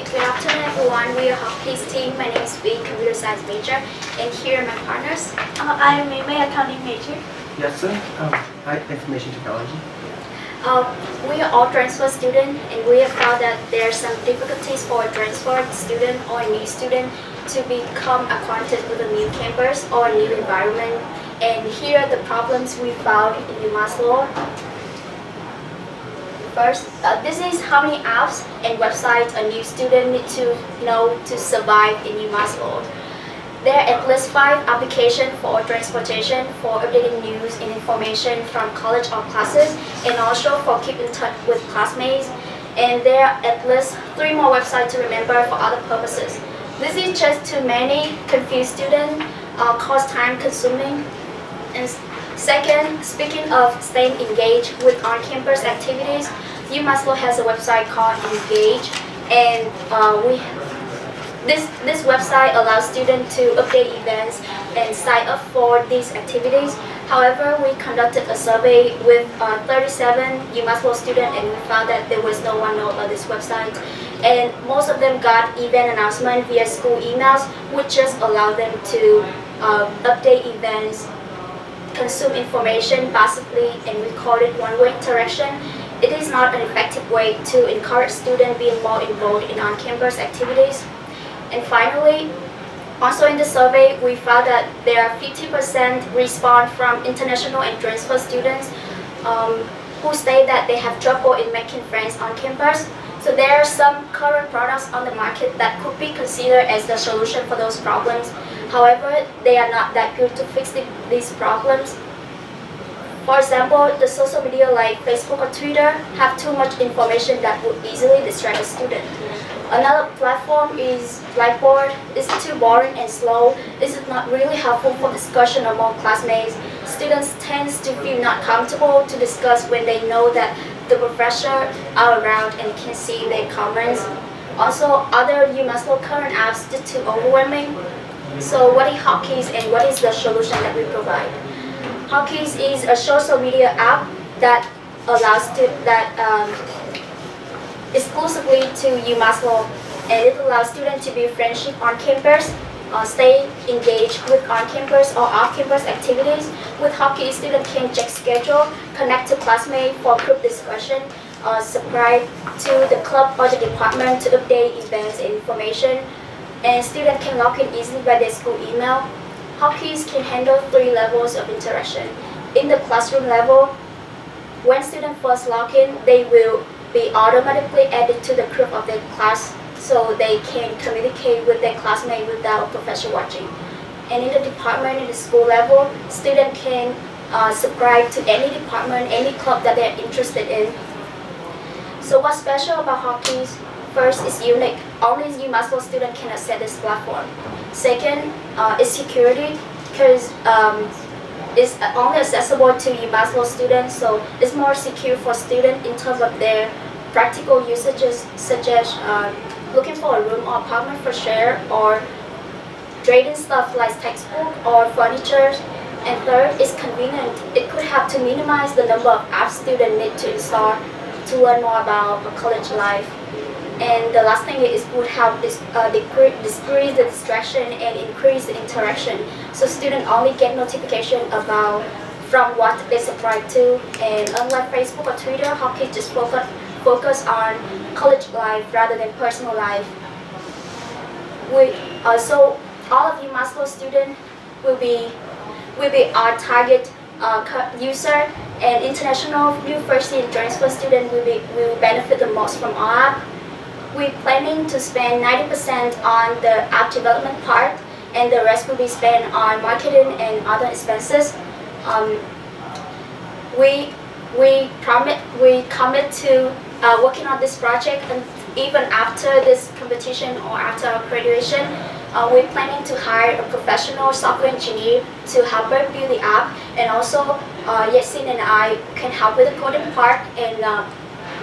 good afternoon everyone. We are Hawkees team. My name is V, computer science major, and here are my partners. I am May, accounting major. Yes, sir. I information technology. We are all transfer students, and we have found that there are some difficulties for a transfer student or a new student to become acquainted with a new campus or a new environment. And here are the problems we found in New Maslow. First, this is how many apps and websites a new student need to know to survive in New Maslow. There are at least 5 applications for transportation, for updating news and information from college or classes, and also for keep in touch with classmates. And there are at least 3 more websites to remember for other purposes. This is just too many confused students, cause time consuming. And second, speaking of staying engaged with on-campus activities, U Maslow has a website called Engage, and this website allows students to update events and sign up for these activities. However, we conducted a survey with 37 U Maslow students, and we found that there was no one know about this website. And most of them got event announcement via school emails, which just allowed them to update events, consume information passively, and record it one-way interaction. It is not an effective way to encourage students being more involved in on-campus activities. And finally, also in the survey, we found that there are 50% response from international and transfer students who say that they have trouble in making friends on campus. So there are some current products on the market that could be considered as the solution for those problems. However, they are not that good to fix these problems. For example, the social media like Facebook or Twitter have too much information that would easily distract a student. Another platform is Blackboard. It's too boring and slow. This is not really helpful for discussion among classmates. Students tend to feel not comfortable to discuss when they know that the professor are around and can see their comments. Also, other U Maslow current apps are too overwhelming. So what is Hawkees and what is the solution that we provide? Hawkees is a social media app that allows exclusively to U Maslow, and it allows students to build friendship on campus, stay engaged with on-campus or off-campus activities. With Hawkees, students can check schedule, connect to classmates for group discussion, subscribe to the club or the department to update events and information, and students can log in easily by their school email. Hawkees can handle 3 levels of interaction. In the classroom level, when students first log in, they will be automatically added to the group of their class so they can communicate with their classmates without a professor watching. And in the department, in the school level, students can subscribe to any department, any club that they're interested in. So what's special about Hawkees? First, it's unique. Only U Maslow students can access this platform. Second, is security, because it's only accessible to U Maslow students, so it's more secure for students in terms of their practical usages, such as looking for a room or apartment for share, or trading stuff like textbook or furniture. And third, it's convenient. It could help to minimize the number of apps students need to install to learn more about college life. And the last thing is would help decrease the distraction and increase the interaction. So students only get notification about from what they subscribe to. And unlike Facebook or Twitter, Hawkees just focus on college life rather than personal life. So all of you Maslow students will be our target user, and international new first-year transfer students will benefit the most from our app. We're planning to spend 90% on the app development part, and the rest will be spent on marketing and other expenses. We commit to working on this project, and even after this competition or after our graduation, we're planning to hire a professional software engineer to help us build the app, and also Yasin and I can help with the coding part, and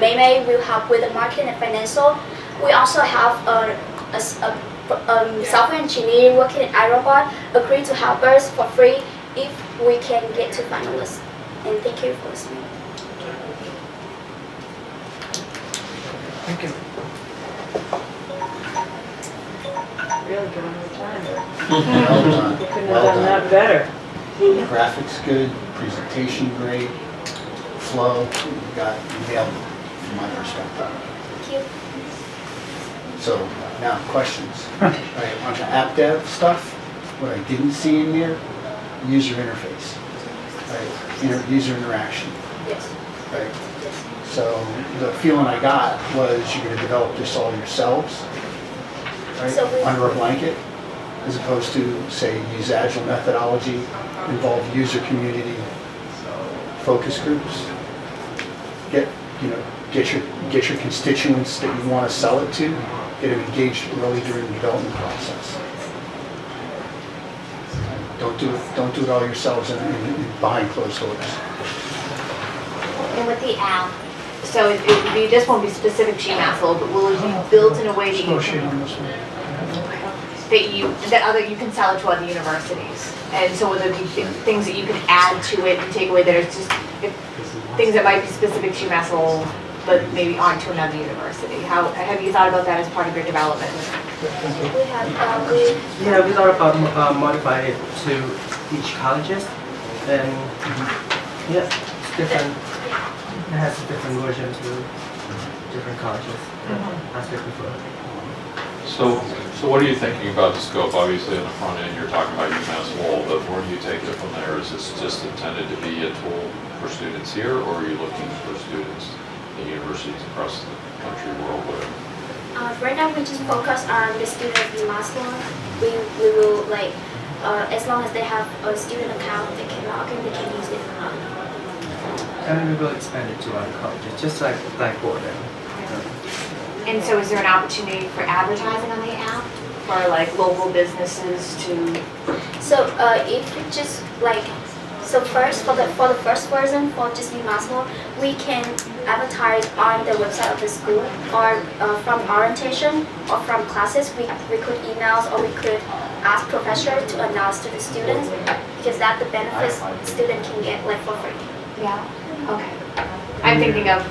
May will help with the marketing and financial. We also have a software engineer working at iRobot agreed to help us for free if we can get to finalists. And thank you for listening. Thank you. really giving them time. Well done. They couldn't Well have done done. that better. Graphics good, presentation great, flow, you nailed it from my perspective. Thank you. So now questions. Right, on the app dev stuff, what I didn't see in there, user interface, right? User interaction, Yes. right? Yes. So the feeling I got was you're going to develop this all yourselves, right? So we- Under a blanket, as opposed to, say, use agile methodology, involve user community, focus groups. Get your constituents that you want to sell it to, get them engaged early during the development process. Don't do it all yourselves and behind closed doors. And with the app, so this won't be specific to UMass, but will it be built in a way that you can, you can sell it to other universities? And so will there be things that you can add to it and take away that are just things that might be specific to UMass, but maybe aren't to another university? How have you thought about that as part of your development? We have Yeah, we thought about modifying it to each colleges, and yeah, it's different. It has a different version to different colleges, as we prefer. So what are you thinking about the scope? Obviously, on the front end, you're talking about UMass Lowell, but where do you take it from there? Is this just intended to be a tool for students here, or are you looking for students at universities across the country, world, whatever? right now we just focus on the student in Maslow. We will like as long as they have a student account, they can log in, they can use it. And we will expand it to other colleges, just like Blackboard. And so is there an opportunity for advertising on the app for like local businesses to? So if you just like, so first for the first version for just UMassLaw, we can advertise on the website of the school or from orientation or from classes. We could emails or we could ask professor to announce to the students because that's the benefits student can get like for free. Yeah. Okay. I'm thinking of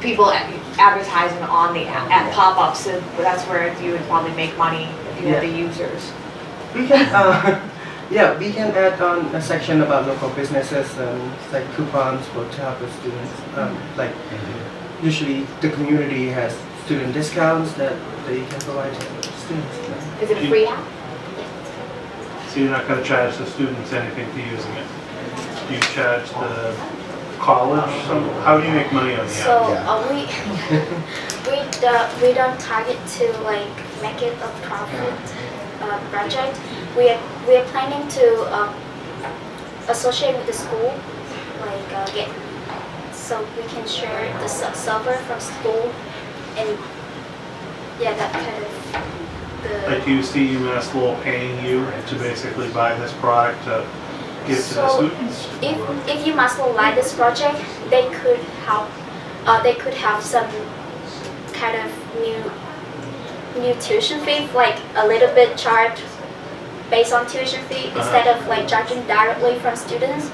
people advertising on the app at pop-ups, so that's where you would probably make money if you had the users. We can, yeah, we can add on a section about local businesses and like coupons for to help the students. Like usually the community has student discounts that they can provide to the students. Is it a free app? So you're not going to charge the students anything for using it? Do you charge the college? How do you make money on the app? So we don't target to like make it a profit project. We are planning to associate with the school, like get so we can share the server from school, and yeah, that kind of Like, do you see UMass Lowell paying you to basically buy this product to give to the So, students? If you must like this project, they could help. They could have some kind of new tuition fee, like a little bit charged based on tuition fee instead of like charging directly from students.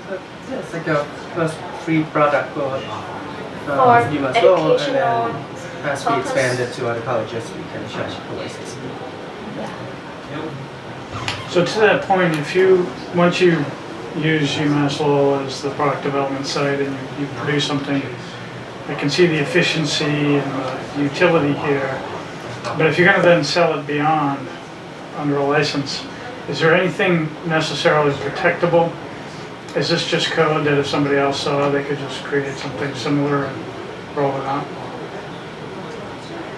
So, yeah, it's like a first free product for UMass Lowell, and educational then as we purpose. expand it to other colleges, we can charge for license. So to that point, once you use UMass Lowell as the product development site and you produce something, I can see the efficiency and the utility here. But if you're going to then sell it beyond under a license, is there anything necessarily protectable? Is this just code that if somebody else saw, they could just create something similar and roll it out?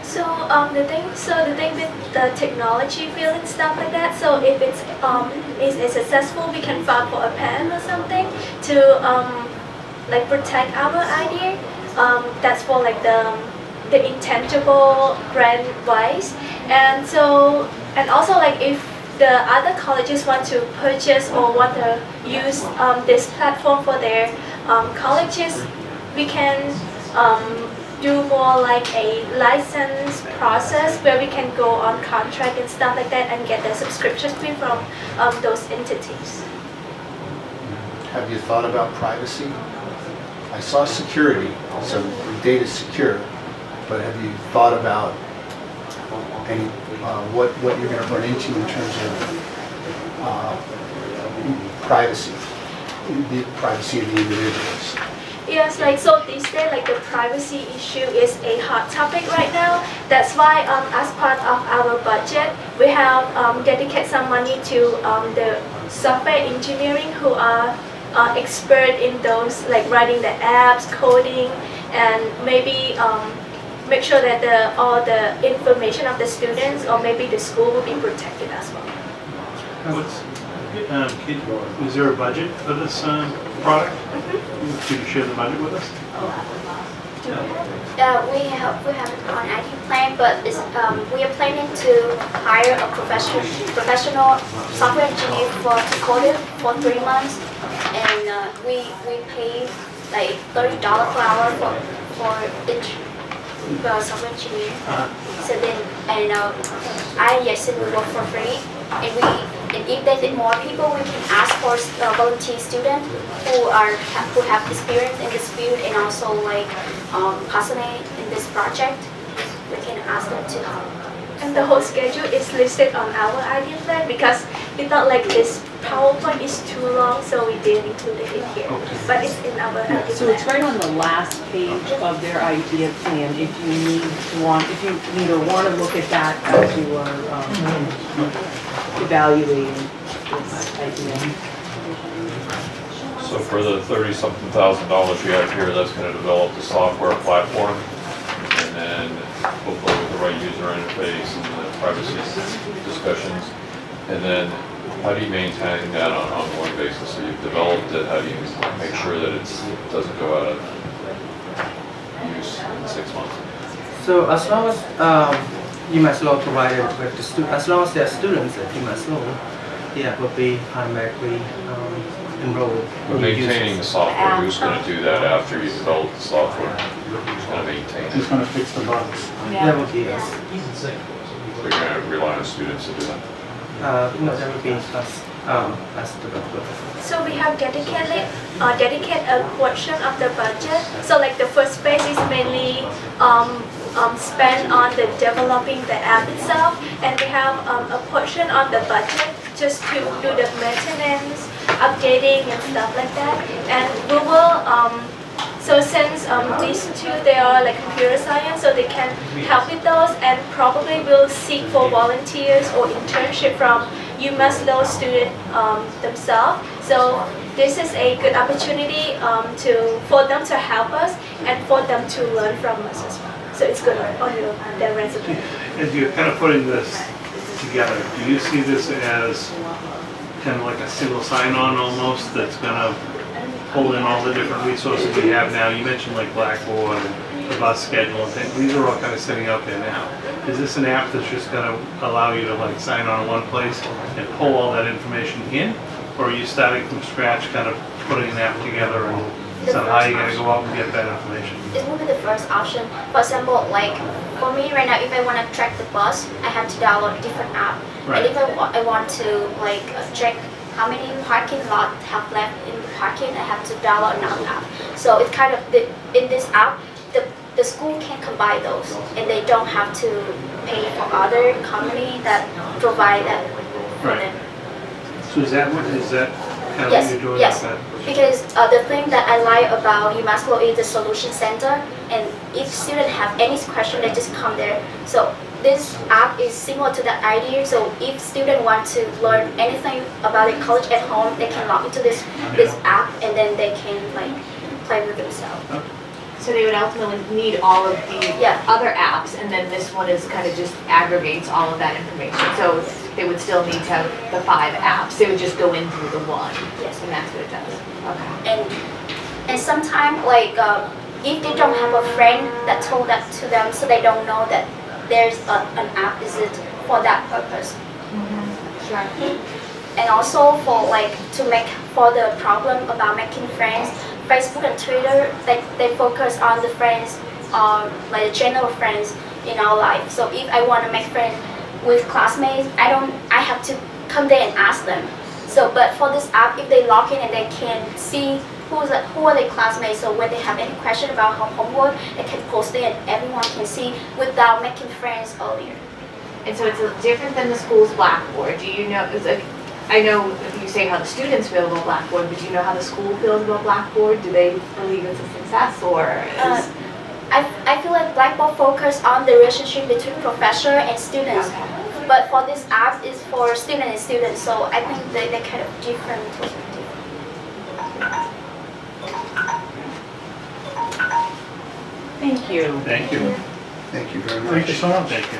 So the thing with the technology field and stuff like that. So if it's successful, we can file for a patent or something to like protect our idea. That's for like the intangible brand wise, and also like if the other colleges want to purchase or want to use this platform for their colleges, we can do more like a license process where we can go on contract and stuff like that and get the subscription fee from those entities. Have you thought about privacy? I saw security, so the data's secure, but have you thought about and what you're going to run into in terms of privacy, the privacy of the individuals. Yes, like so these days, like the privacy issue is a hot topic right now. That's why as part of our budget, we have dedicated some money to the software engineering who are expert in those, like writing the apps, coding, and maybe make sure that all the information of the students or maybe the school will be protected as well. Is there a budget for this product? Could you share the budget with us? We have it on IT plan, but we are planning to hire a professional software engineer to code it for 3 months, and we pay like $30 per hour for each software engineer. So then I and Yasin will work for free, and if they need more people, we can ask for volunteer students who have experience in this field and also like passionate in this project. We can ask them to help. And the whole schedule is listed on our idea plan because we thought like this PowerPoint is too long, so we didn't include it here. But it's in our idea So plan. it's right on the last page of their idea plan, if you need or want to look at that as you are evaluating this idea. So for the $30-something thousand you have here, that's going to develop the software platform, and then hopefully with the right user interface and the privacy discussions. And then how do you maintain that on an ongoing basis? So you've developed it, how do you make sure that it doesn't go out of use in 6 months? So as long as UMass Law provided with the students, as long as they're students at UMass Law, will be automatically enrolled. But maintaining the software, who's going to do that after you develop the software? Who's going to maintain Who's it? going to fix the bugs? That would be us. We're going to rely on students to do that. No, that would be us as developers. So we have dedicated a portion of the budget. So like the first phase is mainly spent on the developing the app itself, and we have a portion of the budget just to do the maintenance, updating and stuff like that. And we will so since these two, they are like computer science, so they can help with those, and probably will seek for volunteers or internship from UMass Law student themselves. So this is a good opportunity for them to help us and for them to learn from us as well. So it's good on their resume. As you're kind of putting this together, do you see this as kind of like a single sign-on almost that's going to pull in all the different resources we have now? You mentioned like Blackboard and the bus schedule and things. These are all kind of sitting out there now. Is this an app that's just going to allow you to like sign on in one place and pull all that information in? Or are you starting from scratch, kind of putting an app together and somehow you got to go out and get that information? It will be the first option. For example, like for me right now, if I want to track the bus, I have to download a different app. Right. And if I want to like check how many parking lots have left in the parking, I have to download another app. So it's kind of in this app, the school can combine those, and they don't have to pay for other company that provide that for Right. them. So is that kind of Yes, what you're doing? yes. with that? Because the thing that I like about UMass Law is the solution center, and if students have any question, they just come there. So this app is similar to that idea. So if students want to learn anything about the college at home, they can log into this app, and then they can like play with themselves. So they would ultimately need all of the Yeah. other apps, and then this one is kind of just aggregates all of that information. So they would still need to have the 5 apps. They would just go in through the one. Yes. And that's what it does. Okay. And sometimes like if they don't have a friend that told that to them, so they don't know that there's an app is it for that purpose. Sure. And also for like for the problem about making friends, Facebook and Twitter, they focus on the friends, like the general friends in our life. So if I want to make friends with classmates, I have to come there and ask them. So but for this app, if they log in and they can see who are their classmates, so when they have any question about homework, they can post it and everyone can see without making friends earlier. And so it's different than the school's Blackboard. Do you know, it's like, I know you say how the students feel about Blackboard, but do you know how the school feels about Blackboard? Do they believe it's a success or is? I feel like Blackboard focus on the relationship between professor and students. Okay. But for this app is for student and student, so I think they're kind of different. Thank you. Thank you. Thank you very much. Thank you so much. Thank you.